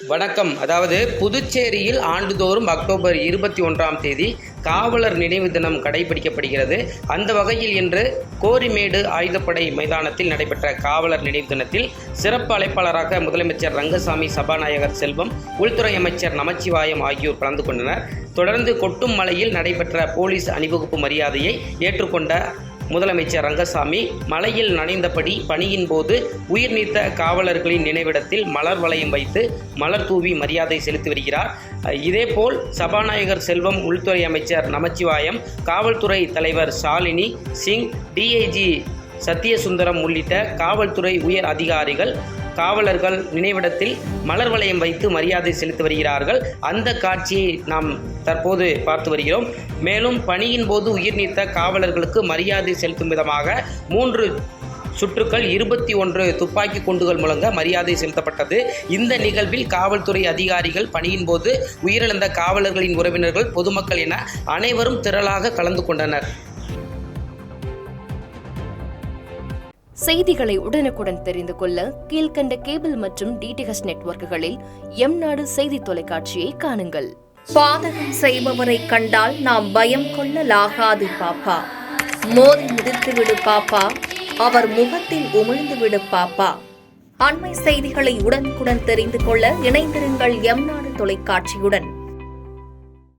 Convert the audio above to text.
வணக்கம். அதாவது புதுச்சேரியில் ஆண்டுதோறும் அக்டோபர் 21ஆம் தேதி காவலர் நினைவு தினம் கடைபிடிக்கப்படுகிறது. அந்த வகையில் இன்று கோரிமேடு ஆயுதப்படை மைதானத்தில் நடைபெற்ற காவலர் நினைவு தினத்தில் சிறப்பு அழைப்பாளராக முதலமைச்சர் ரங்கசாமி, சபாநாயகர் செல்வம், உள்துறை அமைச்சர் நமச்சிவாயம் ஆகியோர் கலந்து கொண்டனர். தொடர்ந்து கொட்டும் மலையில் நடைபெற்ற போலீஸ் அணிவகுப்பு மரியாதையை ஏற்றுக்கொண்ட முதலமைச்சர் ரங்கசாமி மலையில் நனைந்தபடி பணியின் போது உயிர் நீத்த காவலர்களின் நினைவிடத்தில் மலர் வளையம் வைத்து மலர் தூவி மரியாதை செலுத்தி வருகிறார். இதேபோல் சபாநாயகர் செல்வம், உள்துறை அமைச்சர் நமச்சிவாயம், காவல்துறை தலைவர் ஷாலினி சிங், டிஐஜி சத்தியசுந்தரம் உள்ளிட்ட காவல்துறை உயர் அதிகாரிகள் காவலர்கள் நினைவிடத்தில் மலர் வளையம் வைத்து மரியாதை செலுத்தி வருகிறார்கள். அந்த காட்சியை நாம் தற்போது பார்த்து வருகிறோம். மேலும் பணியின் போது உயிர் நீத்த காவலர்களுக்கு மரியாதை செலுத்தும் விதமாக 3 சுற்றுக்கள் 21 துப்பாக்கி குண்டுகள் முழங்க மரியாதை செலுத்தப்பட்டது. இந்த நிகழ்வில் காவல்துறை அதிகாரிகள், பணியின் போது உயிரிழந்த காவலர்களின் உறவினர்கள், பொதுமக்கள் என அனைவரும் திரளாக கலந்து கொண்டனர். செய்திகளை உடனுக்குடன் தெரிந்து கொள்ள கீழ்கண்ட கேபிள் மற்றும் டிடிஹெச் நெட்வொர்க்குகளில் எம்நாடு செய்தி தொலைக்காட்சியை காணுங்கள். பாதகம் செய்பவரை கண்டால் நாம் பயம் கொள்ளலாகாது பாப்பா. மோதி மிதித்துவிடு பாப்பா, அவர் முகத்தில் உமிழ்ந்துவிடு பாப்பா. அண்மை செய்திகளை உடனுக்குடன் தெரிந்து கொள்ள இணைந்திருங்கள் எம்நாடு தொலைக்காட்சியுடன்.